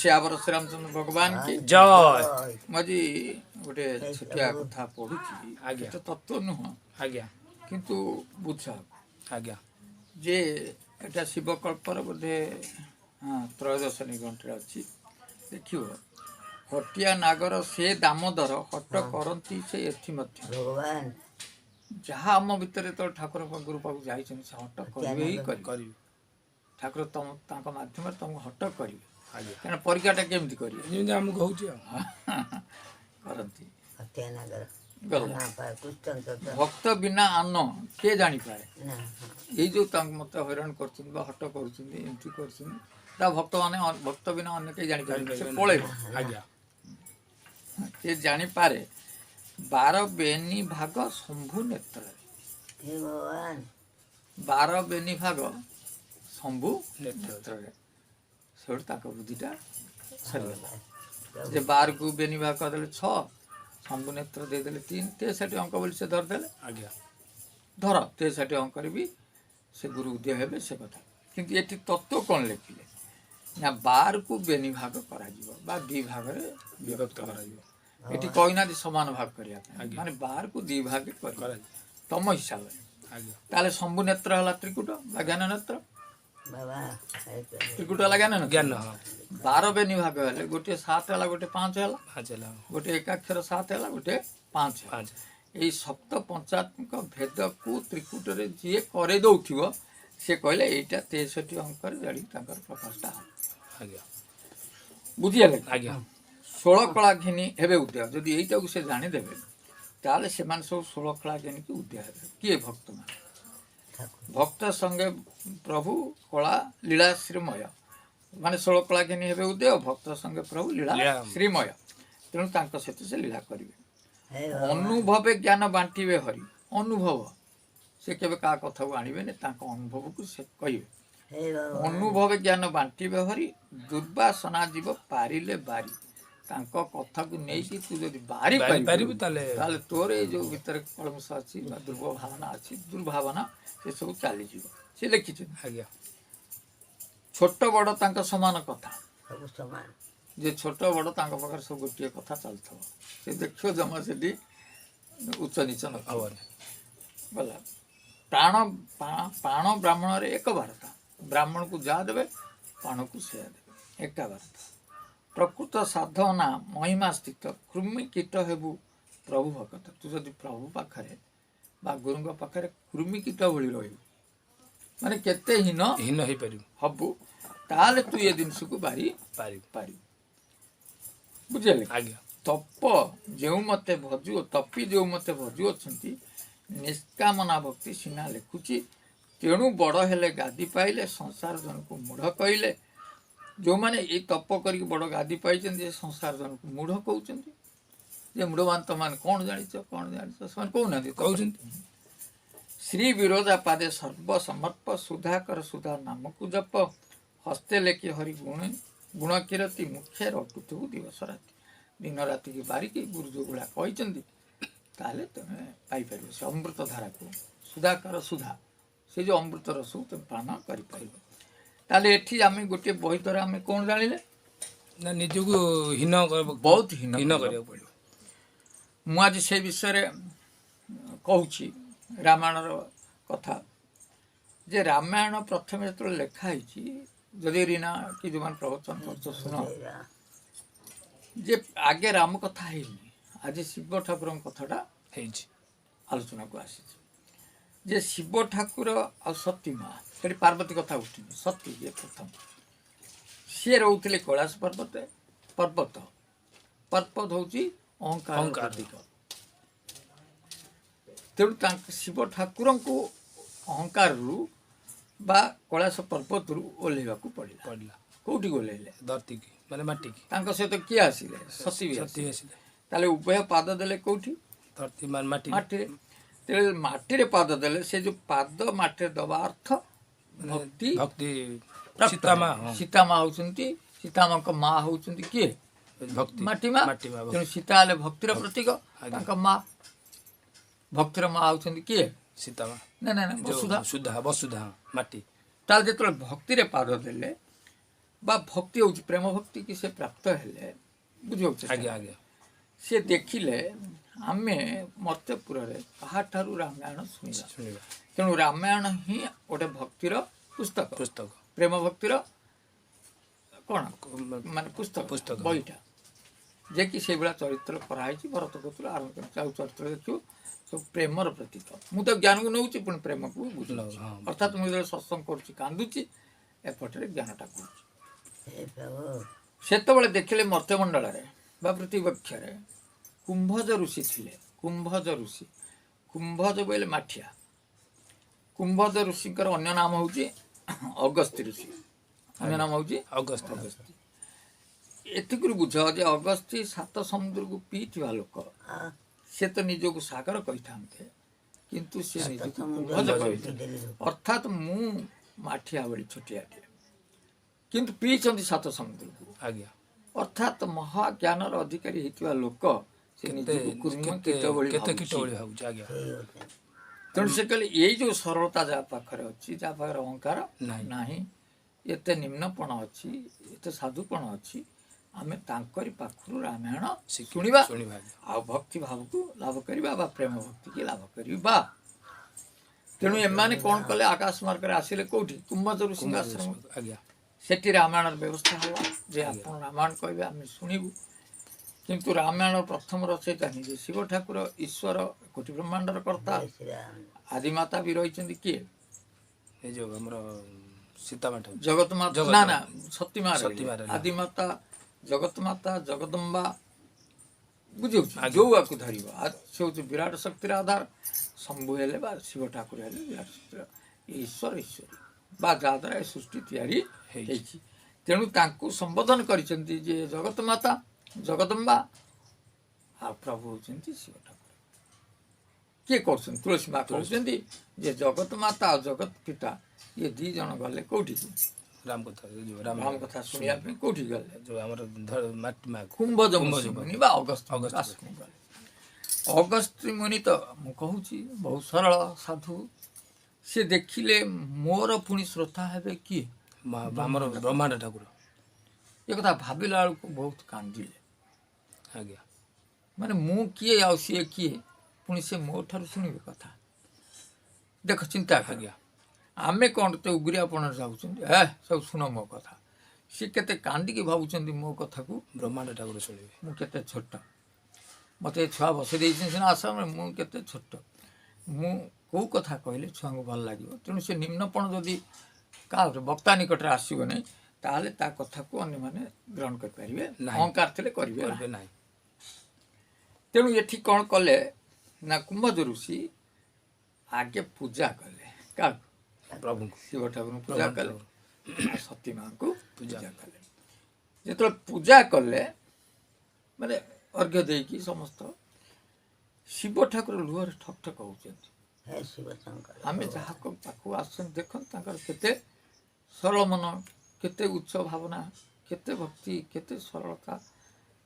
श्यावर श्री रामचंद्र भगवान की जय मजी गोटे छुटिया कथा पढ़ुची आज्ञा तो तत्व नुह आज्ञा किंतु बुझ आज्ञा जे एटा शिवकल्पर बोधे हाँ त्रयोदश निघंटे अच्छी देखियो हटिया नागर से दामोदर हट करती से एथि मध्य भगवान जहाँ आम भितर तो ठाकुर गुरु पाक जाई से हट करिवे ही करिवे ठाकुर तुम तांको माध्यम तुमको हट करिवे क्या परीक्षाटा केमती करिवे जेमती हमको होची करती हत्यानगर गला कृष्ण भक्त बिना अन्न किए जानी पाए ना ये जो मत हैरान कर हट कर भक्त मान भक्त बिना अन्य कहीं जानी पारे से पलैब आज्ञा किए जानी पारे 12 बेनी भाग शंभु नेत्र हे भगवान 12 बेनी भाग शंभु नेत्र से बुद्धिटा सरीगला जे 12 को बेनी भाग करदे 6 शंभु नेत्र देदे 3 63 अंक बोली से धरदेले आज्ञा धर 63 अंक भी से गुरु उदय हे से कथा किंतु ये तत्व कौन लिखिले ना 12 को बेनी भाग करा दी भाग विभक्त करा ये कहना समान भाग करिया माने 12 को दी भाग कर तम हिसाब ताले शंभु नेत्र हला त्रिकुट बा ज्ञान नेत्र बाबा त्रिकुट हला ज्ञान ज्ञान 12 बेनी भाग हेले गोटे 7 हला गोटे 5 हला चला गोटे एकाक्षर 7 हला गोटे 5 पाँच यही सप्त पंचात्मक भेद को त्रिकुट रे जी करे दउथिबो से कहले एटा 63 अंक जड़ी ताकर प्रकाशटा आज्ञा बुझियाले आज्ञा 16 कला घिनी हेबे उद्या जदि एटा को से जानि देबे ताले से मान सब 16 कला घिनी की उद्या हेबे किए भक्त मान भक्त संगे प्रभु कला लीला श्रीमय माने 16 कला घिनी हेबे उद्या भक्त संगे प्रभु लीला श्रीमय तेणु तांको सहित से लीला करिवे अनुभवे ज्ञान बांटिवे हरि अनुभव से केबे का कथा को आनिबे ने तांको अनुभव को से कहिबे हे भगवान अनुभव ज्ञान बांटिवे हरि दुर्वासना जीव पारिले बारी तांको कथा को नै कि तू जदि बारी पारिबु ताले ताले तोरे जो भीतर कलमस अछि दुर्भाव भावना अछि दुर्भावना से सब चाली जीव से लिखि छ आज्ञा छोट बड़ तांको समान कथा सब समान जे छोट बड़ तांको प्रकार सब गोटे कथा चलथो से देखियो जमा सेठी उच्च नीच न गला प्राण प्राण ब्राह्मण रे एक वार्ता ब्राह्मण को जा देवे प्राण को से देवे एक वार्ता प्रकृत साधना महिमा स्थित कृमि कीट हेबु प्रभु भक्त तू जदि प्रभु पाखरे बा गुरुंग पाखरे कृमि कीट भली रहिबु माने केते हीन हे पारिबु हबु ताले तू ये जिनस को बारी पारी बुझले आज्ञा तप जो मते भजु तपी जो मते भजु अछंती निष्कामना भक्ति सीना लेखुची तेणु बड़ हेले गादी पाइले संसार जन को मूढ़ कहले जो माने ये तप करके बड़ गादी पाई संसार जन को मूढ़ कहते जे मूढ़ मान कौन जानिच से कहना श्री विरोधा पादे सर्वसमर्प सुधाकर सुधा नाम को जप हस्ते लेखि हरि गुण गुण किरती मुख्य रटुथु दिवस राति दिन राति की बारिकी गुरु जो गुड़ा कहते ताले तुम पाइपर से अमृत धारा को सुधाकर सुधा से जो अमृत रस तुम पान कर ताले एठी आमे गोटे बही द्वारा आमे कौन जानिले ना निजको हीन बहुत हीन करिया पड़ियो मु आज से विषय रे कहूची रामायण कथा जे रामायण प्रथम जो लिखाई जदि रीना कि जो मान प्रवचन कर सुन जे आगे राम कथा है आज शिव ठाकुर कथाटा आलोचना को आसी जे शिव ठाकुर आ सती माँ से पार्वती कथा उठी सती ये प्रथम सी रोते कैलाश पर्वत पर्वत पर्वत हूँ अहंकार तेणु शिव ठाकुर को अहंकार रु बा कैलाश पर्वत रु ओह्लैवा पड़ा कौटी ओह्लैले धरती की माने माटी की तांको सहित किए आसिले सती भी आसिले ताले उभय पाद देले कौटी धरती मान माटी माटी तेरे माटी रे पाद देले से जो पाद माटी दबा अर्थ भक्ति भक्ति सीता माँ होचंती सीता माँ का माँ होचंती किए भक्ति माटी माँ तेणु सीता हेले भक्तिर प्रतीक तांका माँ भक्तिर माँ होचंती किए सीता माँ ना ना वसुधा वसुधा माटी ताल जो भक्ति रे पाद देले ବା ଭକ୍ତି ହେଉଛି ପ୍ରେମ ଭକ୍ତି କି ସେ ପ୍ରାପ୍ତ ହେଲେ ବୁଝିବାକୁ ଆଜ୍ଞା ଆଜ୍ଞା ସେ ଦେଖିଲେ ଆମେ ମର୍ତ୍ତ୍ୟପୁରରେ କାହାଠାରୁ ରାମାୟଣ ଶୁଣିବା ଶୁଣିବା ତେଣୁ ରାମାୟଣ ହିଁ ଗୋଟେ ଭକ୍ତିର ପୁସ୍ତକ ପୁସ୍ତକ ପ୍ରେମ ଭକ୍ତିର କ'ଣ ମାନେ ପୁସ୍ତକ। ପୁସ୍ତକ ବହିଟା ଯେ କି ସେଇଭଳିଆ ଚରିତ୍ର କରାହେଇଛି ଭରତ କତୁରୁ ଆରମ୍ଭ କରି ଆଉ ଚରିତ୍ର ଦେଖିବୁ ସବୁ ପ୍ରେମର ପ୍ରତୀକ ମୁଁ ତ ଜ୍ଞାନକୁ ନେଉଛି ପୁଣି ପ୍ରେମକୁ ବୁଝୁଛି ହଁ। ଅର୍ଥାତ୍ ମୁଁ ଯେତେବେଳେ ସତ୍ସଙ୍ଗ କରୁଛି କାନ୍ଦୁଛି ଏପଟରେ ଜ୍ଞାନଟା କରୁଛି ହେ ପ୍ରଭୁ ସେତେବେଳେ ଦେଖିଲେ ମର୍ତ୍ତ୍ୟମଣ୍ଡଳରେ ବା ପୃଥିବୀବକ୍ଷରେ କୁମ୍ଭଜ ଋଷି ଥିଲେ କୁମ୍ଭଜ ଋଷି କୁମ୍ଭଜ ବୋଇଲେ ମାଠିଆ କୁମ୍ଭଜ ଋଷିଙ୍କର ଅନ୍ୟ ନାମ ହେଉଛି ଅଗସ୍ତ୍ୟ ଋଷି ଅନ୍ୟ ନାମ ହେଉଛି ଅଗସ୍ତ୍ୟ ଅଗସ୍ତ୍ୟ ଏତିକିରୁ ବୁଝ ଯେ ଅଗସ୍ତ୍ୟ ସାତ ସମୁଦ୍ରକୁ ପିଇଥିବା ଲୋକ ଆ ସେ ତ ନିଜକୁ ସାଗର କହିଥାନ୍ତେ କିନ୍ତୁ ସେ ନିଜକୁ ସମୁଦ୍ର କୁମ୍ଭଜ ପିଇ କହିଥିଲେ ଦେଲେ ଲୋକ। ଅର୍ଥାତ୍ ମୁଁ ମାଠିଆ ଭଳି ଛୋଟିଆଟିଏ କିନ୍ତୁ ପିଇଛନ୍ତି ସାତ ସମୁଦ୍ରକୁ ଆଜ୍ଞା ଅର୍ଥାତ୍ ମହାଜ୍ଞାନର ଅଧିକାରୀ ହେଇଥିବା ଲୋକ ସେ ନିଜକୁ କୁର୍ମ କୀଟ ଭଳି କେତେ କୀଟ ଭାବୁଛି। ଭଳି ଭାବୁଛି ଆଜ୍ଞା ହେଇ ଅଛି। ତେଣୁ ସେ କହିଲେ ଏଇ ଯୋଉ ସରଳତା ଯାହା ପାଖରେ ଅଛି ଯାହା ପାଖରେ ଅହଙ୍କାର ନାହିଁ। ନାହିଁ ଏତେ ନିମ୍ନପଣ ଅଛି ଏତେ ସାଧୁପଣ ଅଛି ଆମେ ତାଙ୍କରି ପାଖରୁ ରାମାୟଣ ଶୁଣିବା ଶୁଣିବା ଆଜ୍ଞା ଆଉ ଭକ୍ତି ଭାବକୁ ଲାଭ କରିବା ବା ପ୍ରେମ ଭକ୍ତିକି ଲାଭ କରିବା ତେଣୁ ଏମାନେ କ'ଣ କଲେ ଆକାଶ ମାର୍ଗରେ ଆସିଲେ କୋଉଠି କୁମ୍ଭଜ ଋଷିଙ୍କ ଆଶ୍ରମ ଆଜ୍ଞା ସେଠି ରାମାୟଣର ବ୍ୟବସ୍ଥା ହେଲା ଯେ ଆପଣ ରାମାୟଣ କହିବେ ଆମେ ଶୁଣିବୁ କିନ୍ତୁ ରାମାୟଣ ପ୍ରଥମ ରଚୟିତା ନିଜେ ଶିବ ଠାକୁର ଈଶ୍ୱର କୋଟି ବ୍ରହ୍ମାଣ୍ଡର କର୍ତ୍ତା ଜୟ ଶ୍ରୀରାମ ଆଦିମାତା ବି ରହିଛନ୍ତି କିଏ ଏ ଯୋଉ ଆମର ସୀତାମାଠ ଜଗତ ମାତା ଜଗତ ନା ମାତା। ନା ସତୀମା ସତୀମା ରହିଲେ ରହିଲେ। ଆଦିମାତା ଜଗତ ମାତା ଜଗଦମ୍ବା ବୁଝିହେଉଛି ଆଜ୍ଞା। ଯୋଉ ଆକୁ ଧରିବ ସେ ହେଉଛି ବିରାଟ ଶକ୍ତିର ଆଧାର ଶମ୍ଭୁ ହେଲେ ବା ଶିବ ଠାକୁର ହେଲେ ବିରାଟ ଶକ୍ତିର ଈଶ୍ୱର ଈଶ୍ୱରୀ ବା ଯାହାଦ୍ୱାରା ଏ ସୃଷ୍ଟି ତିଆରି ହେଇଛି ତେଣୁ ତାଙ୍କୁ ସମ୍ବୋଧନ କରିଛନ୍ତି ଯେ ଜଗତ ମାତା ଜଗଦମ୍ବା ଆଉ ପ୍ରଭୁ ହେଉଛନ୍ତି ଶିବ ଠାକୁର କିଏ କରୁଛନ୍ତି ତୁଳସୀ ମା କହୁଛନ୍ତି ଯେ ଜଗତ ମାତା ଆଉ ଜଗତ ପିତା ଇଏ ଦି ଜଣ ଗଲେ କୋଉଠିକି ରାମ କଥା ଏ ଯୋଉ ରାମ କଥା ଶୁଣିବା ପାଇଁ କୋଉଠି ଗଲେ ଯୋଉ ଆମର ମାଟି ମା କୁମ୍ଭଜ କୁମ୍ଭଜ ମୁନି ବା ଅଗସ୍ତ୍ୟ ଅଗସ୍ତ୍ୟ ଆଶ୍ରମ ଗଲେ ଅଗସ୍ତ୍ୟ ମୁନି ତ ମୁଁ କହୁଛି ବହୁତ ସରଳ ସାଧୁ ସେ ଦେଖିଲେ ମୋର ପୁଣି ଶ୍ରୋତା ହେବେ କିଏ ଆମର ବ୍ରହ୍ମାଣ୍ଡ ଠାକୁର ଏ କଥା ଭାବିଲା ବେଳକୁ ବହୁତ କାନ୍ଦିଲେ ଆଜ୍ଞା ମାନେ ମୁଁ କିଏ ଆଉ ସିଏ କିଏ ପୁଣି ସେ ମୋ ଠାରୁ ଶୁଣିବେ କଥା ଦେଖ ଚିନ୍ତା କର ଆଜ୍ଞା ଆମେ କ'ଣ ତ ଉଗ୍ରିଆପଣରେ ଯାଉଛନ୍ତି ସବୁ ଶୁଣ ମୋ କଥା ସିଏ କେତେ କାନ୍ଦିକି ଭାବୁଛନ୍ତି ମୋ କଥାକୁ ବ୍ରହ୍ମାଣ୍ଡ ଠାକୁର ଶୁଣିବେ ମୁଁ କେତେ ଛୋଟ ମୋତେ ଏ ଛୁଆ ବସେଇ ଦେଇଛନ୍ତି ସିନା ଆସାମରେ ମୁଁ କେତେ ଛୋଟ ମୁଁ କେଉଁ କଥା କହିଲେ ଛୁଆଙ୍କୁ ଭଲ ଲାଗିବ ତେଣୁ ସେ ନିମ୍ନପଣ ଯଦି କାହା ବକ୍ତା ନିକଟରେ ଆସିବ ନାହିଁ ତାହେଲେ ତା କଥାକୁ ଅନ୍ୟମାନେ ଗ୍ରହଣ କରିପାରିବେ ନାହିଁ। ଅହଙ୍କାର ଥିଲେ କରିବେ କରିବେ ନାହିଁ। ନାହିଁ ତେଣୁ ଏଠି କ'ଣ କଲେ ନା କୁମ୍ଭଜ ଋଷି ଆଗେ ପୂଜା କଲେ କାହାକୁ ପ୍ରଭୁଙ୍କୁ ଶିବ ଠାକୁରଙ୍କୁ ପୂଜା ବ୍ରହ୍ମାଣ୍ଡ କଲେ ଆଉ ସତୀ ମାଙ୍କୁ ପୂଜା ପୂଜା କଲେ ଯେତେବେଳେ ପୂଜା କଲେ ମାନେ ଅର୍ଘ୍ୟ ଦେଇକି ସମସ୍ତ ଶିବ ଠାକୁର ଲୁହରେ ଠକ୍ ଠକ୍ ହେଉଛନ୍ତି ହେ ଶିବ ଶଙ୍କର ଆମେ ଯାହାକୁ ପାଖକୁ ଆସୁଛନ୍ତି ଦେଖନ୍ତୁ ତାଙ୍କର କେତେ ସରଳ ମନ କେତେ ଉଚ୍ଚ ଭାବନା କେତେ ଭକ୍ତି କେତେ ସରଳତା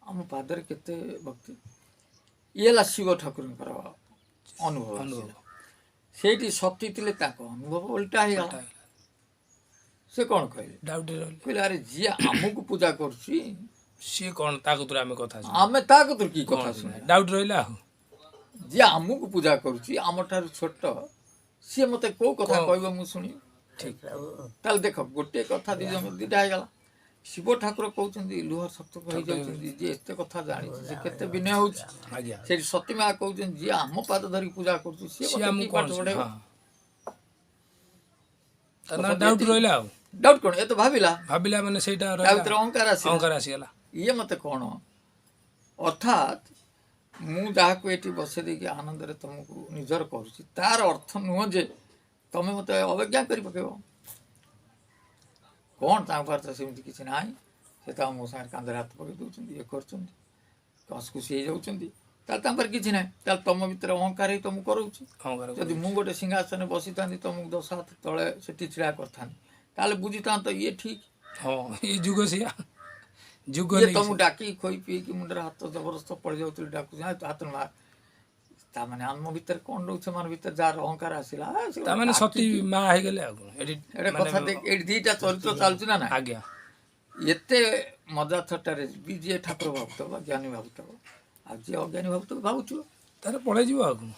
ଆମ ପାଦରେ କେତେ ଭକ୍ତି ଇଏ ହେଲା ଶିବ ଠାକୁରଙ୍କର ଅନୁଭବ ଅନୁଭବ ଥିଲା। ସେଇଠି ସତୀ ଥିଲେ ତାଙ୍କ ଅନୁଭବ ଓଲଟା ହେଇଗଲା ସେ କ'ଣ କହିଲେ ଡାଉଟ୍ ରହିଲେ କହିଲେ ଆରେ ଯିଏ ଆମକୁ ପୂଜା କରୁଛି ସିଏ କ'ଣ ତା କତୁରୁ ଆମେ କଥା ଆମେ ତା କତୁରୁ କି କଥା ଶୁଣିବା ଡାଉଟ୍ ରହିଲା ଆଉ ଯିଏ ଆମକୁ ପୂଜା କରୁଛି ଆମଠାରୁ ଛୋଟ ସିଏ ମୋତେ କୋଉ କଥା କ'ଣ? କହିବ ମୁଁ ଶୁଣିବି ହେ ପ୍ରଭୁ ତାହେଲେ ଦେଖ ଗୋଟିଏ କଥା ଦିଟା ହେଇଗଲା ଶିବ ଠାକୁର କହୁଛନ୍ତି ଲୁହ ସତୁକ ହେଇଯାଉଛନ୍ତି ଯିଏ ଏତେ କଥା ଜାଣିଛି ସେ କେତେ ବିନୟ ହେଉଛି ଆଜ୍ଞା ସେଠି ସତୀ ମା କହୁଛନ୍ତି ଯିଏ ଆମ ପାଦ ଧରିକି ପୂଜା କରୁଛି ସିଏ ସିଏ ମୋତେ ଆମକୁ କି ପାଠ କ'ଣ ପଢ଼େଇବ ଡାଉଟ୍ ରହିଲା ଆଉ ଡାଉଟ୍ କ'ଣ ଏ ତ ଭାବିଲା ଭାବିଲା ମାନେ ସେଇଟା ତା ରହିଲା ଭିତରେ ଅହଙ୍କାର ଆସିଲା ଅହଙ୍କାର ଆସିଗଲା ଇଏ ମୋତେ କ'ଣ ଅର୍ଥାତ୍ ମୁଁ ଯାହାକୁ ଏଠି ବସେଇ ଦେଇକି ଆନନ୍ଦରେ ତୁମକୁ ନିଜର କରୁଛି ତାର ଅର୍ଥ ନୁହଁ ଯେ ତମେ ମୋତେ ଅବଜ୍ଞା କରି ପକେଇବ କ'ଣ ତାଙ୍କ ପାଖରେ ତ ସେମିତି କିଛି ନାହିଁ ସେ ତ ମୋ ସାଙ୍ଗରେ କାନ୍ଧରେ ହାତ ପକେଇ ଦେଉଛନ୍ତି ଇଏ କରୁଛନ୍ତି କସକୁସି ହେଇଯାଉଛନ୍ତି ତାହେଲେ ତାଙ୍କ ପାଖରେ କିଛି ନାହିଁ ତାହେଲେ ତମ ଭିତରେ ଅହଙ୍କାର ହେଇ ତମକୁ କରଉଛି ଅହଙ୍କାର ଯଦି ମୁଁ ଗୋଟେ ସିଂହାସନରେ ବସିଥାନ୍ତି ତମକୁ 10 ହାତ ତଳେ ସେଠି ଛିଡ଼ା କରିଥାନ୍ତି ତାହେଲେ ବୁଝିଥାନ୍ତ ଇଏ ଠିକ୍ ହଁ ଏଇ ଯୁଗ ସେଇଆ ଯୁଗ ଇଏ ନେଇକି ତମକୁ ଡାକିକି ଖୋଇ ପିଇକି ମୁଣ୍ଡରେ ହାତ ଜବରଦସ୍ତ ପଡ଼ି ଯାଉଥିଲି ଡାକୁଛି ହାତ ମାର ତାମାନେ ଆମ ଭିତରେ କ'ଣ ରହୁଛି ସେମାନଙ୍କ ଭିତରେ ଯାହାର ଅହଙ୍କାର ଆସିଲା ସେ ତାମାନେ ଗୋଟେ ସତୀ ଡାକିକି- ମା ହେଇଗଲେ ଆଉ କ'ଣ ଏଠି ଏଇଟା କଥା ଦେଖ ଏଇଠି ଦିଟା ଚରିତ୍ର ଚାଲୁଛି ନା ନା ଆଜ୍ଞା ଏତେ ମଜା ଥଟ୍ଟାରେ ବି ଯିଏ ଠାକୁର ଭାବୁଥିବ ଜ୍ଞାନୀ ଭାବୁଥିବ ଆଉ ଯିଏ ଅଜ୍ଞାନୀ ଭାବୁଥିବ ଭାବୁଥିବ। ତାର ପଳେଇଯିବ ଆଉ କ'ଣ।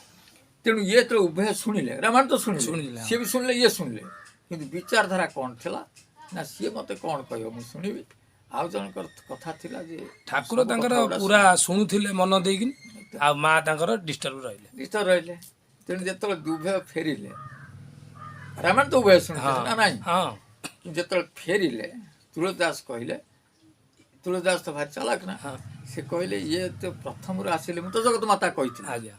ତେଣୁ ଇଏ ଯେତେବେଳେ ଉଭୟ ଶୁଣିଲେ ରାମାୟଣ ତ ଶୁଣିଲେ ଶୁଣିଲେ, ସିଏ ବି ଶୁଣିଲେ ଇଏ ଶୁଣିଲେ, କିନ୍ତୁ ବିଚାରଧାରା କ'ଣ ଥିଲା ନା ସିଏ ମୋତେ କ'ଣ କହିବ ମୁଁ ଶୁଣିବି, ଆଉ ଜଣଙ୍କର କଥା ଥିଲା ଯେ ଠାକୁର ସବୁ ତାଙ୍କର କଥାଗୁଡ଼ା ପୁରା ଶୁଣୁଥିଲେ ମନ ଦେଇକିନି, ଆଉ ମା ତାଙ୍କର ଡିଷ୍ଟର୍ବ ରହିଲେ। ନିଶ୍ଚୟ ରହିଲେ। ତେଣୁ ଯେତେବେଳେ ଉଭୟ ଫେରିଲେ ରାମାୟଣ ତ ଉଭୟ ଶୁଣିଥିଲେ ନା ନାହିଁ, ହଁ କିନ୍ତୁ ଯେତେବେଳେ ଫେରିଲେ ତୁଳସୀଦାସ କହିଲେ, ତୁଳସୀଦାସ ତ ଭାରି ଚାଲାକ ନା, ହଁ ସେ କହିଲେ ଇଏ ତ ପ୍ରଥମରୁ ଆସିଲେ ମୁଁ ତ ଜଗତ ମାତା କହିଥିଲି, ଆଜ୍ଞା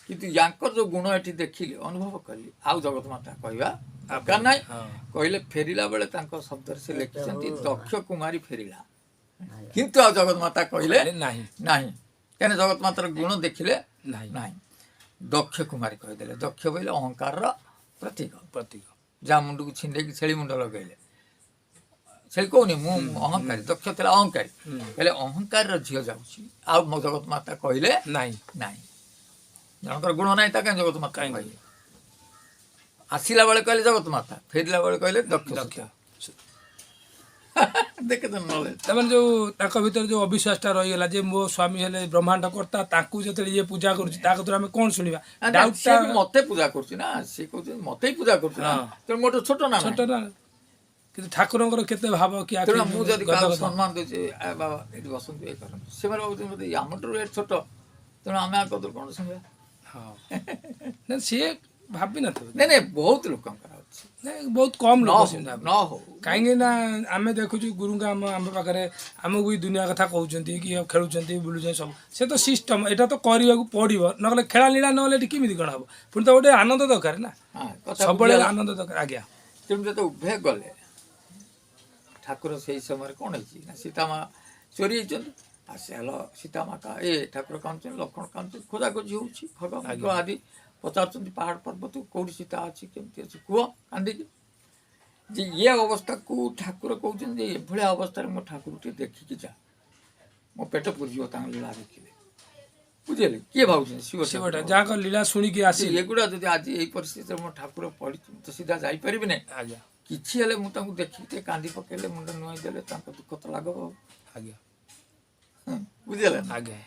କିନ୍ତୁ ୟାଙ୍କର ଯୋଉ ଗୁଣ ଏଠି ଦେଖିଲି ଅନୁଭବ କଲି ଆଉ ଜଗତ ମାତା କହିବା ଦରକାର ନାହିଁ। ହଁ କହିଲେ ଫେରିଲା ବେଳେ ତାଙ୍କ ଶବ୍ଦରେ ସେ ଲେଖିଛନ୍ତି ଦକ୍ଷ କୁମାରୀ ଫେରିଲା, କିନ୍ତୁ ଆଉ ଜଗତ ମାତା କହିଲେ କହିଲେ ନାହିଁ ନାହିଁ, କାହିଁକିନା ଜଗତ ମାତାର ଗୁଣ ଦେଖିଲେ ନାହିଁ ନାହିଁ। ଦକ୍ଷ କୁମାରୀ କହିଦେଲେ। ଦକ୍ଷ କହିଲେ ଅହଙ୍କାରର ପ୍ରତୀକ, ପ୍ରତୀକ। ଯାହା ମୁଣ୍ଡକୁ ଛିଣ୍ଡେଇକି ଛେଳି ମୁଣ୍ଡ ଲଗେଇଲେ, ଛେଳି କହୁନି ମୁଁ ଅହଙ୍କାରୀ, ଦକ୍ଷ ଥିଲା ଅହଙ୍କାରୀ, କହିଲେ ଅହଙ୍କାରର ଝିଅ ଯାଉଛି ଆଉ ମୋ ଜଗତ ମାତା କହିଲେ ନାହିଁ ନାହିଁ। ଜଣଙ୍କର ଗୁଣ ନାହିଁ ତା କାହିଁ ଜଗତ ମାତା କାହିଁକି? କହିଲେ? ଆସିଲା ବେଳେ କହିଲେ ଜଗତ ମାତା, ଫେରିଲା ବେଳେ କହିଲେ ଦକ୍ଷ ଦକ୍ଷ। ଦେଖେ ତ ନଲେଜ। ତାମାନେ ଯୋଉ ତାଙ୍କ ଭିତରେ ଯୋଉ ଅବିଶ୍ୱାସଟା ରହିଗଲା ଯେ ମୋ ସ୍ୱାମୀ ହେଲେ ବ୍ରହ୍ମାଣ୍ଡ କର୍ତ୍ତା, ତାଙ୍କୁ ଯେତେବେଳେ ଇଏ ପୂଜା କରୁଛି ତା କତରୁ ଆମେ କ'ଣ ଶୁଣିବା? ଡାଉଟଟା ସିଏ ବି ମତେ ପୂଜା କରୁଛି ନା, ସିଏ କହୁଛନ୍ତି ମତେ ହିଁ ପୂଜା କରୁଛି ନା, ହଁ। ତେଣୁ ମୋଠୁ ଛୋଟ ନା ଛୋଟ ନାହିଁ। ନା, କିନ୍ତୁ ଠାକୁରଙ୍କର କେତେ ଭାବ କି ଆଖି ତେଣୁ ମୁଁ ଯଦି ଗଦ କାହାକୁ ଗଦ। ସମ୍ମାନ ଦେଉଛି ବାବା ଏଠି ବସନ୍ତୁ ଇଏ କରନ୍ତୁ, ସେମାନେ ଭାବୁଛନ୍ତି ମତେ ଆମଠାରୁ ଏଠି ଛୋଟ, ତେଣୁ ଆମେ ଆଙ୍କ କତରୁ କ'ଣ ଶୁଣିବା? ହଁ ନା ସିଏ ଭାବି ନଥିବେ। ନାଇଁ ନାଇଁ ବହୁତ ଲୋକଙ୍କର ଅଛି, ନାଇଁ ବହୁତ କମ୍ ନ ଲୋକ ହଉ ସେମିତି ଭାବନ୍ତି। ନ ହଉ କାହିଁକି ନା ଆମେ ଦେଖୁଛୁ ଗୁରୁଙ୍କ ଆମ ପାଖରେ ଆମକୁ ବି ଦୁନିଆ କଥା କହୁଛନ୍ତି କି ଖେଳୁଛନ୍ତି ବୁଲୁଛନ୍ତି ସବୁ, ସେ ତ ସିଷ୍ଟମ, ଏଇଟା ତ କରିବାକୁ ପଡ଼ିବ, ନହେଲେ ଖେଳା ଲୀଳା ନହେଲେ ଏଠି କେମିତି କ'ଣ ହବ? ପୁଣି ତ ଗୋଟେ ଆନନ୍ଦ ଦରକାର ନା, ହଁ, କଥା ସବୁବେଳେ ବୁଝିଗଲା। ଆନନ୍ଦ ଦରକାର। ଆଜ୍ଞା ତେଣୁ ଯେତେ ଉଭୟ ଗଲେ ଠାକୁର ସେଇ ସମୟରେ କ'ଣ ହେଇଛି ନା ସୀତାମା ଚୋରି ହେଇଛନ୍ତି, ଆସିଲ ସୀତାମା ଏ ଠାକୁର କାନ୍ଦୁଛନ୍ତି, ଲକ୍ଷ୍ମଣ କାନ୍ଦୁଛନ୍ତି, ଖୋଜାଖୋଜି ହେଉଛି, ଖଗ ଆଦି ପଚାରୁଛନ୍ତି ପାହାଡ଼ ପର୍ବତ କୋଉଠି ସୀତା ଅଛି କେମିତି ଅଛି କୁହ କାନ୍ଦିକି, ଯେ ଇଏ ଅବସ୍ଥାକୁ ଠାକୁର କହୁଛନ୍ତି ଯେ ଏଭଳିଆ ଅବସ୍ଥାରେ ମୋ ଠାକୁର ଟିକେ ଦେଖିକି ଯା, ମୋ ପେଟ ପୁରିଯିବ ତାଙ୍କ ଲୀଳା ଦେଖିଲେ। ବୁଝିଲେ କିଏ ଭାବୁଛନ୍ତି ଶିବ ଶିବଟା ଠାକୁର। ଯାହାଙ୍କ ଲୀଳା ଶୁଣିକି ଆସିଲେ। ଏଗୁଡ଼ା ଯଦି ଆଜି ଏଇ ପରିସ୍ଥିତିରେ ମୋ ଠାକୁର ପଡ଼ିଛି ମୁଁ ତ ସିଧା ଯାଇପାରିବି ନାହିଁ, ଆଜ୍ଞା କିଛି ହେଲେ ମୁଁ ତାଙ୍କୁ ଦେଖିକି ଟିକେ କାନ୍ଦି ପକେଇଲେ ମୁଣ୍ଡ ନୁଆଇ ଦେଲେ ତାଙ୍କ ଦୁଃଖ ତ ଲାଗବ। ଆଜ୍ଞା ବୁଝିଲେ ନା? ଆଜ୍ଞା।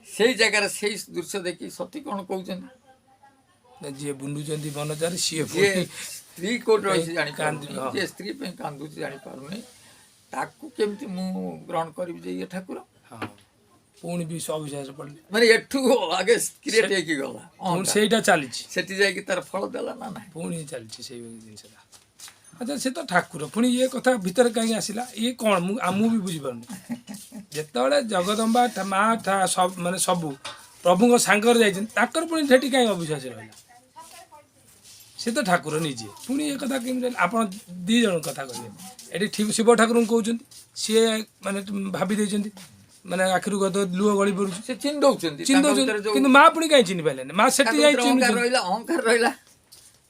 ସେଇ ଜାଗାରେ ସେଇ ଦୃଶ୍ୟ ଦେଖି ସତୀ କ'ଣ କହୁଛନ୍ତି, ଯିଏ ବୁଲୁଛନ୍ତି ବନଚାରୀ ସିଏ ଯିଏ ପୁଣି ସ୍ତ୍ରୀ କୋଉଠି ରହିଛି କାନ୍ଦି- ଜାଣିପାରୁନି, ହଁ। ଯିଏ ସ୍ତ୍ରୀ ପାଇଁ କାନ୍ଦୁଛି ଜାଣିପାରୁନି, ତାକୁ କେମିତି ମୁଁ ଗ୍ରହଣ କରିବି ଯେ ଇଏ ଠାକୁର? ହଁ ପୁଣି ବି ଅବିଶ୍ୱାସ ପଡ଼ିଲେ, ମାନେ ଏଠୁ ଆଗେ କ୍ରିଏଟ୍ ହେଇକି ଗଲା ପୁଣି ଅହଙ୍କାର। ସେଇଟା ଚାଲିଛି, ସେଠି ଯାଇକି ତାର ଫଳ ଦେଲା ନା ନାହିଁ? ପୁଣି ଚାଲିଛି ସେଇ ଜିନିଷଟା। ଆଚ୍ଛା ସେ ତ ଠାକୁର, ପୁଣି ଇଏ କଥା ଭିତରେ କାହିଁକି ଆସିଲା? ଇଏ କ'ଣ ମୁଁ ବି ବୁଝିପାରୁନି। ଯେତେବେଳେ ଜଗଦମ୍ବା ମା ମାନେ ସବୁ ପ୍ରଭୁଙ୍କ ସାଙ୍ଗରେ ଯାଇଛନ୍ତି, ତାଙ୍କର ପୁଣି ସେଠି କାହିଁ ଅବିଶ୍ୱାସ ରହିଲା? ସେ ତ ଠାକୁର ନିଜେ, ପୁଣି ଏ କଥା କେମିତି ରହିଲା? ଆପଣ ଦୁଇ ଜଣ କଥା କହିବେ। ଏଠି ଶିବ ଠାକୁରଙ୍କୁ କହୁଛନ୍ତି, ସିଏ ମାନେ ଭାବି ଦେଇଛନ୍ତି, ମାନେ ଆଖିରୁ ଗଦ ଲୁହ ଗଳି ପଡୁଛି, ସେ ଚିହ୍ନି ଦଉଛନ୍ତି ଚିହ୍ନି ତାଙ୍କ ଦଉଛନ୍ତି, ଭିତରେ ଯୋଉ କିନ୍ତୁ ମା ପୁଣି କାହିଁ ଚିହ୍ନି ପାରିଲେନି? ମା ସେଠି ତାଙ୍କ ଯାଇ ଭିତରେ ଅହଙ୍କାର ଚିହ୍ନୁଛନ୍ତି, ରହିଲା, ଅହଙ୍କାର ରହିଲା।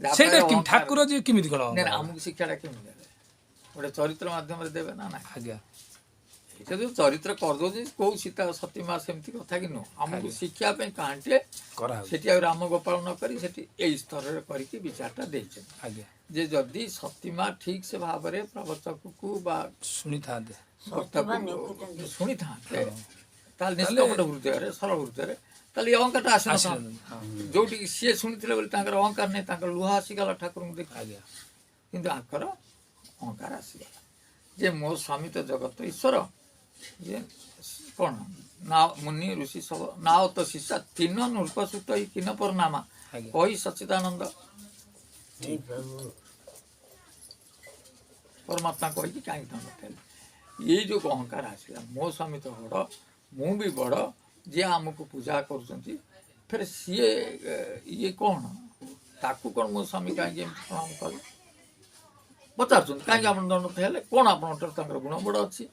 ଯାହା ସେଇଟା ପାଖରେ ଅହଙ୍କାର- ଠାକୁର ଯେ କେମିତି କ'ଣ ନାଇଁ ନା, ଆମକୁ ଶିକ୍ଷାଟା କେମିତି ଦେବେ? ଗୋଟେ ଚରିତ୍ର ମାଧ୍ୟମରେ ଦେବେ ନା ନାହିଁ? ଆଜ୍ଞା ଏଇଟା ଯୋଉ ଚରିତ୍ର କରିଦଉଛି କୋଉ ସୀତା ସତୀ ମା ସେମିତି କଥା କି ନୁହଁ, ଆମକୁ ଶିଖିବା ପାଇଁ କାହାଣୀଟିଏ କରାହଉଛି। ସେଠି ଆଉ ରାମ ଗୋପାଳ ନ କରି ସେଠି ଏଇ ସ୍ତରରେ କରିକି ବିଚାରଟା ଦେଇଛନ୍ତି ଆଜ୍ଞା ଯେ ଯଦି ସତୀମା ଠିକ୍ ସେ ଭାବରେ ପ୍ରବଚକକୁ ବା ଶୁଣିଥାନ୍ତେ, ବକ୍ତାକୁ ଶୁଣିଥାନ୍ତେ ତାହେଲେ ନିଷ୍କପଟ ହୃଦୟରେ ସରଳ ହୃଦୟରେ ତାହେଲେ ଏ ଅହଙ୍କାରଟା ଆସିନଥାନ୍ତା। ଆସିଲାନି। ଯୋଉଠିକି ସିଏ ଶୁଣିଥିଲେ ବୋଲି ତାଙ୍କର ଅହଙ୍କାର ନାହିଁ, ତାଙ୍କର ଲୁହ ଆସିଗଲା ଠାକୁରଙ୍କୁ ଦେଖି, ଆଜ୍ଞା କିନ୍ତୁ ଆଙ୍କର ଅହଙ୍କାର ଆସିଗଲା ଯେ ମୋ ସ୍ୱାମୀ ତ ଜଗତ ଈଶ୍ୱର, ଯେ କ'ଣ ନା ମୁନି ଋଷି ସବୁ ନାଓ ତ ଶିଷ୍ୟା ତିନ ନୃପସୁତ ଇ କିନ ପର ନାମା ଆଜ୍ଞା କହି ସଚିଦାନନ୍ଦ हे प्रभु ପରମାତ୍ମା କହିକି କାହିଁକି ଦଣ୍ଡ ଦେଲେ? ଏଇ ଯୋଉ ଅହଙ୍କାର ଆସିଲା, ମୋ ସ୍ୱାମୀ ତ ବଡ଼, ମୁଁ ବି ବଡ଼, ଯିଏ ଆମକୁ ପୂଜା କରୁଛନ୍ତି, ଫେରେ ସିଏ ଇଏ କ'ଣ ତାକୁ କ'ଣ ମୋ ସ୍ୱାମୀ କାହିଁକି ଏମିତି ପ୍ରଣାମ କଲେ ପଚାରୁଛନ୍ତି, କାହିଁକି ଆପଣ ଦଣ୍ଡ ହେଲେ କ'ଣ ଆପଣଙ୍କର ତାଙ୍କର ଗୁଣ ବଡ଼ ଅଛି?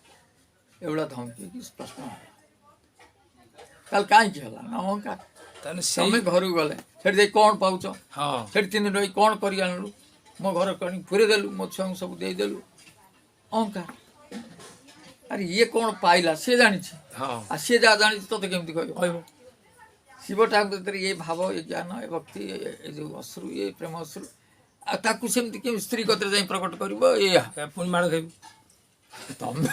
ଏଭଳିଆ ଧମକି ପ୍ରଶ୍ନ ହେଲା। ତାହେଲେ କାହିଁକି ହେଲା ନା ଅହଙ୍କାର। ତାହେଲେ ତମେ ସେଇ ଘରକୁ ଗଲେ ସେଠି ଯାଇ କ'ଣ ପାଉଛ, ହଁ ସେଠି 3 ଦିନ ରହି କ'ଣ କରି ଆଣିଲୁ, ମୋ ଘର କଣି ପୁରେଇ ଦେଲୁ, ମୋ ଛୁଆଙ୍କୁ ସବୁ ଦେଇଦେଲୁ, ଅହଙ୍କାର। ଆରେ ଇଏ କ'ଣ ପାଇଲା ସିଏ ଜାଣିଛି, ହଁ ଆଉ ସିଏ ଯାହା ଜାଣିଛି ତତେ କେମିତି କହିବ? କହିବ ଶିବ ଠାକୁର ଭିତରେ ଏ ଭାବ, ଏ ଜ୍ଞାନ, ଏ ଭକ୍ତି, ଏ ଯୋଉ ଅଶ୍ରୁ, ଏ ପ୍ରେମ ଅଶ୍ରୁ, ଆଉ ତାକୁ ସେମିତି କେମିତି ସ୍ତ୍ରୀ କତିରେ ଯାଇ ପ୍ରକଟ କରିବ? ଏଇଆ ପୁଣି ମାଡ଼ ଖାଇବୁ। ତମେ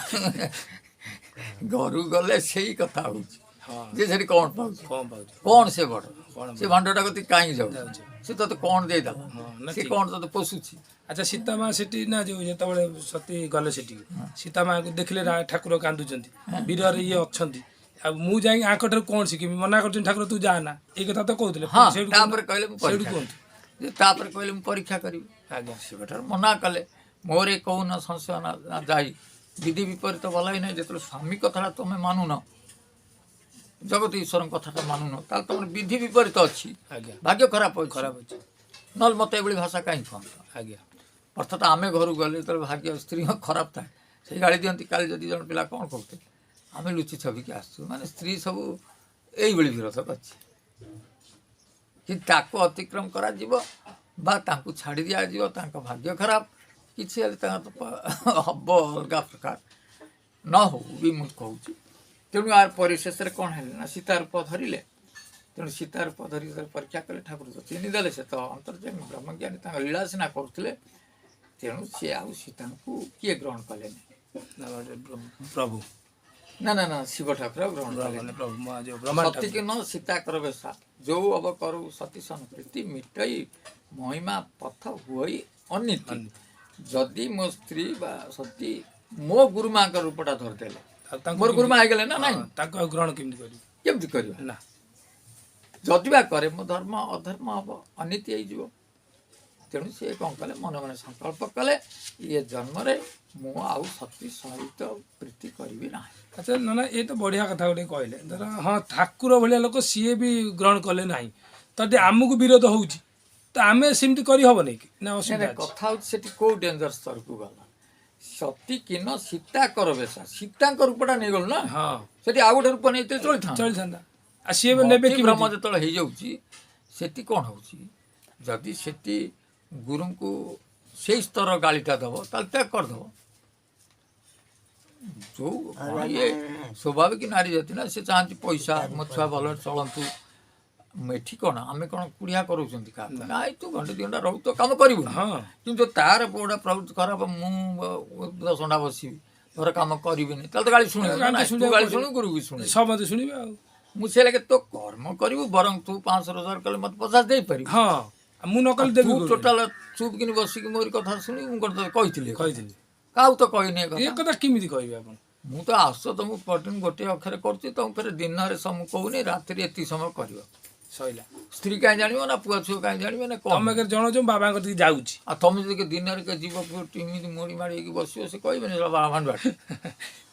ଘରୁ ଗଲେ ସେଇ କଥା ହଉଛି ହଁ ଯେ ସେଠି କ'ଣ ପାଉଛି କଣ ପାଉଛି କ'ଣ ସେ ବଡ଼ କ'ଣ ସେ ଭାଣ୍ଡଟା କତି କାହିଁକି ଯାଉଛି ଯାଉଛି। ସେ ତତେ କ'ଣ ଦେଇଦେଲା ହଁ ନା ସେ ଠିକ୍। କ'ଣ ତତେ ପୋଷୁଛି ଆଚ୍ଛା ସୀତାମା ସେଠି ନା ଯୋଉ ଯେତେବେଳେ ସତୀ ଗଲେ ସେଠିକି ସୀତାମାଙ୍କୁ ଦେଖିଲେ ଠାକୁର କାନ୍ଦୁଛନ୍ତି ବୀରରେ ଇଏ ଅଛନ୍ତି ଆଉ ମୁଁ ଯାଇକି ଆଙ୍କ ଠାରୁ କ'ଣ ଶିଖିବି ମନା କରୁଛନ୍ତି ଠାକୁର ତୁ ଯା ନା ଏଇ କଥା ତ କହୁଥିଲେ ହଁ ସେଇଠୁ ତାପରେ କହିଲେ ମୁଁ ସେଇଠୁ ପରୀକ୍ଷା କୁହନ୍ତୁ ଯେ ତାପରେ କହିଲେ ମୁଁ ପରୀକ୍ଷା କରିବି ଆଜ୍ଞା ଶିବଠାରୁ ମନା କଲେ ମୋର ଏ କହୁନ ସଂଶୟ ନା ଯାଇ ବିଧି ବିପରୀତ ଭଲ ହିଁ ନାହିଁ ଯେତେବେଳେ ସ୍ୱାମୀ କଥାଟା ତମେ ମାନୁନ ଜଗତ ଈଶ୍ୱରଙ୍କ କଥାଟା ମାନୁନ ତାହେଲେ ତମର ବିଧି ବିପରୀତ ଅଛି ଆଜ୍ଞା ଭାଗ୍ୟ ଖରାପ ଅଛି ଖରାପ ଅଛି ନହେଲେ ମୋତେ ଏଭଳି ଭାଷା କାହିଁକି କହନ୍ତ ଆଜ୍ଞା ଅର୍ଥାତ୍ ଆମେ ଘରକୁ ଗଲେ ଯେତେବେଳେ ଭାଗ୍ୟ ସ୍ତ୍ରୀଙ୍କ ଖରାପ ଥାଏ ସେଇ ଗାଳି ଦିଅନ୍ତି କାଲି ଯଦି ଜଣେ ପିଲା କ'ଣ କହୁଥିଲେ ଆମେ ଲୁଚି ଛବିକି ଆସୁଛୁ ମାନେ ସ୍ତ୍ରୀ ସବୁ ଏଇଭଳି ବିରୋଧ କରିଛି କି ତାକୁ ଅତିକ୍ରମ କରାଯିବ ବା ତାଙ୍କୁ ଛାଡ଼ି ଦିଆଯିବ ତାଙ୍କ ଭାଗ୍ୟ ଖରାପ କିଛି ହେଲେ ତାଙ୍କ ହବ ଅଲଗା ପ୍ରକାର ନ ହଉ ବି ମୁଁ କହୁଛି ତେଣୁ ଆର ପରିଶେଷରେ କ'ଣ ହେଲେ ନା ସୀତା ରୂପ ଧରିଲେ ତେଣୁ ସୀତା ରୂପ ଧରି ପରୀକ୍ଷା କଲେ ଠାକୁର ତ ଚିହ୍ନିଦେଲେ ସେ ତ ଅନ୍ତର୍ଯାମୀ ବ୍ରହ୍ମଜ୍ଞାନୀ ତାଙ୍କ ଲୀଳା ସିନା କରୁଥିଲେ ତେଣୁ ସିଏ ଆଉ ସୀତାଙ୍କୁ କିଏ ଗ୍ରହଣ କଲେନି ପ୍ରଭୁ ନା ନା ନା ଶିବ ଠାକୁର ଗ୍ରହଣ କଲେନି ପ୍ରଭୁ ଯୋଉ ବ୍ରହ୍ମାଣ୍ଡ ସତୀକି ନ ସୀତା କର ବେଶା ଯୋଉ ଅବ କରୁ ସତୀ ସଂପ୍ରୀତି ମିଟଇ ମହିମା ପଥ ହୁଇ ଅନୀତି ଯଦି ମୋ ସ୍ତ୍ରୀ ବା ସତୀ ମୋ ଗୁରୁମାଙ୍କ ରୂପଟା ଧରିଦେଲେ ଆଉ ତାଙ୍କୁ ମୋର ଗୁରୁମା ହେଇଗଲେ ନା ନାଇଁ ତାଙ୍କୁ ଆଉ ଗ୍ରହଣ କେମିତି କରିବି କେମିତି କରିବା ନା ଯଦି ବା କରେ ମୋ ଧର୍ମ ଅଧର୍ମ ହବ ଅନୀତି ହେଇଯିବ ତେଣୁ ସିଏ କ'ଣ କଲେ ମନେ ମନେ ସଂକଳ୍ପ କଲେ ଇଏ ଜନ୍ମରେ ମୁଁ ଆଉ ସତୀ ସହିତ ପ୍ରୀତି କରିବି ନାହିଁ ଆଚ୍ଛା ନା ଏ ତ ବଢ଼ିଆ କଥା ଗୋଟେ କହିଲେ ଧର ହଁ ଠାକୁର ଭଳିଆ ଲୋକ ସିଏ ବି ଗ୍ରହଣ କଲେ ନାହିଁ ତ ଯଦି ଆମକୁ ବିରୋଧ ହେଉଛି ତ ଆମେ ସେମିତି କରିହେବନି କି ନା ଅସୁବିଧା ଅଛି? କଥା ହଉଛି ସେଠି କୋଉ ଡେଞ୍ଜର ସ୍ତରକୁ ଗଲା ସତୀ କିନ ସୀତା କର ବେଶା ସୀତାଙ୍କ ରୂପଟା ନେଇଗଲୁ ନା ହଁ ସେଠି ଆଉ ଗୋଟେ ରୂପ ନେଇଥିଲେ ଚଳିଥାନ୍ତା ଚଳିଥାନ୍ତା ଆଉ ସିଏ ବି ନେବେ କି ଭ୍ରମ ଯେତେବେଳେ ହେଇଯାଉଛି ସେଠି କ'ଣ ହେଉଛି ଯଦି ସେଠି ଗୁରୁଙ୍କୁ ସେଇ ସ୍ତର ଗାଳିଟା ଦେବ ତାହେଲେ ତ୍ୟାଗ କରିଦେବ ଯୋଉ ଇଏ ସ୍ୱାଭାବିକ ନାରୀ ଜାତି ନା ସେ ଚାହାନ୍ତି ପଇସା ମୋ ଛୁଆ ଭଲରେ ଚଳନ୍ତୁ ଏଠି କ'ଣ ଆମେ କ'ଣ କୁଡ଼ିଆ କରାଉଛନ୍ତି କାହାକୁ ନାଇଁ ତୁ ଘଣ୍ଟେ ଦୁଇ ଘଣ୍ଟା ରହୁ ତ କାମ କରିବୁ ହଁ କିନ୍ତୁ ତାର ପୁଅଟା ପ୍ରଭୃତି ଖରାପ ମୁଁ 10 ଘଣ୍ଟା ବସିବି ଧର କାମ କରିବିନି ତାହେଲେ ତ ଗାଳି ଶୁଣିବୁ ନା ନାଇଁ, ତୁ ଗାଳି ଶୁଣିବୁ ଗୁରୁ ବି ଶୁଣିବୁ ସମସ୍ତେ ଶୁଣିବେ ଆଉ ମୁଁ ସେ ଲାଗେ ତୋ କର୍ମ କରିବୁ ବରଂ ତୁ 500 ରୋଜଗାର କଲେ ମୋତେ 50 ଦେଇପାରିବୁ ହଁ ଆଉ ମୁଁ ନ କଲେ ଦେବି ତୁ କୋଉଠୁ? ଟୋଟାଲ ଚୁପ୍ କିନି ବସିକି ମୋରି କଥା ଶୁଣିବୁ ମୁଁ କ'ଣ ତତେ କହିଥିଲି କହିଥିଲି କାହାକୁ ତ କହିନି ଏ ଏ କଥା କଥା କେମିତି କହିବେ ଆପଣ ମୁଁ ତ ଆସ ତମକୁ କଟିଂ ଗୋଟିଏ ଅକ୍ଷରେ କରୁଛି ତମକୁ ଫେରେ ଦିନରେ ମୁଁ କହୁନି ରାତିରେ ଏତିକି ସମୟ କରିବ ସଇଲା ସ୍ତ୍ରୀ କାହିଁ ଜାଣିବ ନା ପୁଅ ଛୁଆ କାହିଁ ଜାଣିବେ ନା କ'ଣ ତମେ ଜଣଉଛ ବାବାଙ୍କ ଟିକେ ଯାଉଛି ଆଉ ତମେ ଯଦି ଦିନରେ ଯିବ ଏମିତି ମୋଡ଼ି ମାଡ଼ି ହେଇକି ବସିବ ସେ କହିବେନି ଭାଣ୍ଡ ବାଟ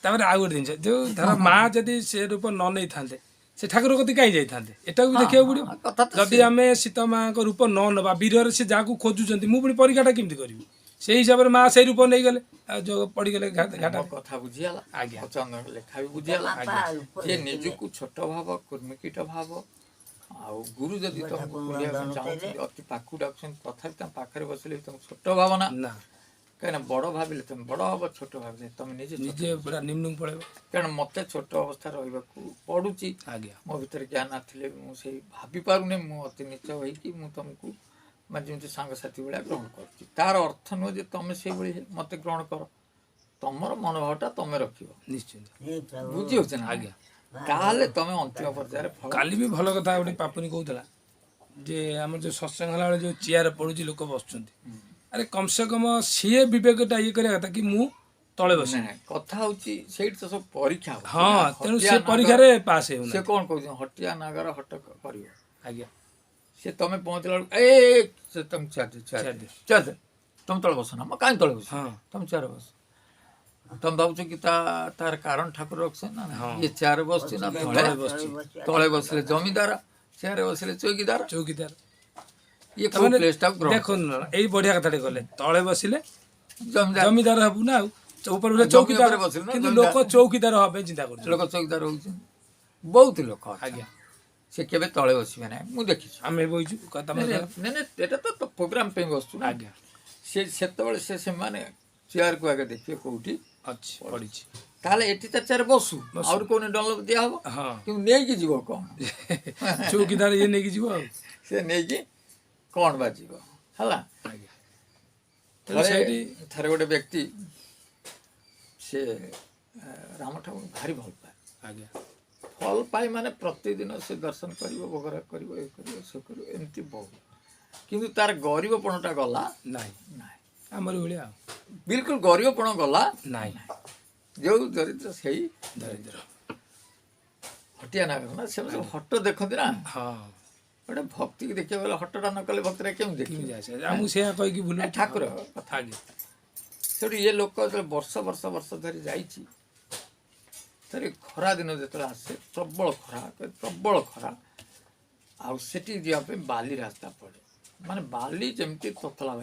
ତାପରେ ଆଉ ଗୋଟେ ଜିନିଷ ଯୋଉ ଧର ମା ଯଦି ସେ ରୂପ ନ ନେଇଥାନ୍ତେ ସେ ଠାକୁର କତି କାହିଁ ଯାଇଥାନ୍ତେ ଏଟାକୁ ବି ଦେଖିବାକୁ ପଡ଼ିବ କଥା ତ ଯଦି ଆମେ ସୀତା ମାଙ୍କ ରୂପ ନ ନେବା ବୀରରେ ସେ ଯାହାକୁ ଖୋଜୁଛନ୍ତି ମୁଁ ପୁଣି ପରୀକ୍ଷାଟା କେମିତି କରିବି ସେଇ ହିସାବରେ ମା ସେଇ ରୂପ ନେଇଗଲେ ଆଉ ଯୋଉ ପଡ଼ିଗଲେ ଘାଟା ମୋ କଥା ବୁଝିଗଲା ଆଜ୍ଞା। ଚନ୍ଦନ ଲେଖା ବି ବୁଝିଗଲା ଯେ ନିଜକୁ ଛୋଟ ଭାବ କୁର୍ମିକିଟ ଭାବ ଆଉ ଗୁରୁ ଯଦି ତମକୁ ବୁଲିବା ପାଇଁ ଚାହୁଁଛନ୍ତି ଅତି ପାଖକୁ ଡାକୁଛନ୍ତି ତଥାପି ତମ ପାଖରେ ବସିଲେ ବି ତମକୁ ଛୋଟ ଭାବନା ନା କାହିଁକିନା ବଡ଼ ଭାବିଲେ ତମେ ବଡ଼ ହବ ଛୋଟ ଭାବିଲେ ତମେ ନିଜେ ନିଜେ ପୁରା ନିମ୍ନକୁ ପଳେଇବ କାରଣ ମୋତେ ଛୋଟ ଅବସ୍ଥାରେ ରହିବାକୁ ପଡ଼ୁଛି ଆଜ୍ଞା ମୋ ଭିତରେ ଜ୍ଞାନ ଥିଲେ ବି ମୁଁ ସେଇ ଭାବିପାରୁନି ମୁଁ ଅତି ନିଚ ହୋଇକି ମୁଁ ତମକୁ ମାନେ ଯେମିତି ସାଙ୍ଗସାଥି ଭଳିଆ ଗ୍ରହଣ କରୁଛି ତାର ଅର୍ଥ ନୁହେଁ ଯେ ତମେ ସେଇଭଳି ମୋତେ ଗ୍ରହଣ କର ତମର ମନୋଭାବଟା ତମେ ରଖିବ ନିଶ୍ଚିନ୍ତ ବୁଝିହେଉଛି ନା ଆଜ୍ଞା ତାହେଲେ ତମେ ଅନ୍ତିମ ପର୍ଯ୍ୟାୟରେ ଫଳ କାଲି ବି ଭଲ କଥା ଗୋଟେ ପାପୁନି କହୁଥିଲା ଯେ ଆମର ଯୋଉ ସତ୍ସଙ୍ଗ ହେଲାବେଳେ ଯୋଉ ଚେୟାର ପଡ଼ୁଛି ଲୋକ ବସୁଛନ୍ତି ଆରେ କମ୍ ସେ କମ୍ ସିଏ ବିବେକଟା ଇଏ କରିବା କଥା କି ମୁଁ ତଳେ ବସି ନାଇଁ କଥା ହଉଛି ସେଇଠି ତ ସବୁ ପରୀକ୍ଷା ହଉଛି ହଁ ନା। ତେଣୁ ହଟିଆ ସେ ନାଗର- ପରୀକ୍ଷାରେ ପାସ୍ ସେ ହେଉନା କ'ଣ କହୁଛନ୍ତି ହଟିଆ ନାଗର ହଟ କରିବ ଆଜ୍ଞା ସେ ତମେ ପହଞ୍ଚିଲା ବେଳକୁ ସେ ତମେ ଛାଡ଼ିଦିଅ। ଚାର ତମେ ତଳେ ବସ ନା ମୁଁ କାହିଁ ତଳେ ବସ ହଁ ତମେ ଚେୟାର ବସ ତମେ ଭାବୁଛ କି ତାର କାରଣ ଠାକୁର ରଖିଛନ୍ତି ନା ହଁ। ଇଏ ଚେୟାର ବସୁଛି ନା ତଳେ ବସିଛି ତଳେ ବସିଲେ ଜମିଦାର ଚେୟାରରେ ବସିଲେ ଚୌକିଦାର ଚୌକିଦାର ଇଏ କୋଉ ତାମାନେ ପ୍ଲେସଟାକୁ ଗ୍ରହଣ ଦେଖନ୍ତୁ ନା ଏଇ ବଢିଆ କଥାଟେ କଲେ ତଳେ ବସିଲେ ଜମିଦାର ଜମିଦାର ହବୁ ନା ଆଉ ଉପରେ ଜମି ଚୌକିଦାର ଉପରେ ବସିଲେ ନା କିନ୍ତୁ ଜମିଦାର। ଲୋକ ଚୌକିଦାର ହବା ପାଇଁ ଚିନ୍ତା କରୁଛନ୍ତି ଲୋକ ଚୌକିଦାର ହଉଛନ୍ତି ବହୁତ ଲୋକ ଅଛନ୍ତି। ଆଜ୍ଞା ସେ କେବେ ତଳେ ବସିବେ ନାହିଁ ମୁଁ ଦେଖିଛି ଆମେ ବଇଛୁ ତମେ ନାଇଁ ଏଟା ତ ପ୍ରୋଗ୍ରାମ ପାଇଁ ବସୁଛୁ ନା ଆଜ୍ଞା ସେତେବେଳେ ସେମାନେ ଚେୟାରକୁ ଆଗେ ଦେଖିବେ କୋଉଠି ଅଛି ପଡ଼ିଛି ତାହେଲେ ଏଠି ତା ଚେୟାର ବସୁ ଆହୁରି କୋଉଠି ଡଲପ ଦିଆହବ ହଁ କିନ୍ତୁ ନେଇକି ଯିବ କ'ଣ ଚୌକିଦାର ଇଏ ନେଇକି ଯିବ ଆଉ ସେ ନେଇକି କ'ଣ ବାଜିବ ହେଲା ଆଜ୍ଞା ତେଣୁ ସେଇଠି ଥରେ ଗୋଟେ ବ୍ୟକ୍ତି ସେ ରାମ ଠାକୁର ଭାରି ଭଲ ପାଏ। ଆଜ୍ଞା ଭଲ ପାଏ ମାନେ ପ୍ରତିଦିନ ସେ ଦର୍ଶନ କରିବ, ଭୋଗରାଗ କରିବ, ଏ କରିବ, ସେ କରିବ, ଏମିତି ବହୁତ। କିନ୍ତୁ ତାର ଗରିବପଣଟା ଗଲା ନାହିଁ ନାହିଁ, ଆମରି ଭଳିଆ ଆଉ ବିଲକୁଲ ଗରିବପଣ ଗଲା ନାହିଁ। ଯେଉଁ ଦରିଦ୍ର ସେଇ ଦରିଦ୍ର ହଟିଆ ନାଗର ନା, ସେମାନେ ସବୁ ହଟ ଦେଖନ୍ତି ନା। ହଁ ଗୋଟେ ଭକ୍ତିକି ଦେଖିବାକୁ ଗଲେ ହଟଟା ନ କଲେ ଭକ୍ତିଟା କେମିତି ଦେଖିବ? କେମିତି ଆସେ ମୁଁ ସେୟା କହିକି ଭୁଲ ଠାକୁର କଥା। ଆଜ୍ଞା ସେଠି ଇଏ ଲୋକ ଯେତେବେଳେ ବର୍ଷ ଧରି ଯାଇଛି, ଥରେ ଖରା ଦିନ ଯେତେବେଳେ ଆସେ, ପ୍ରବଳ ଖରା, ଆଉ ସେଠି ଯିବା ପାଇଁ ବାଲି ରାସ୍ତା ପଡ଼େ, ମାନେ ବାଲି ଯେମିତି ତତଲା ବାଲି।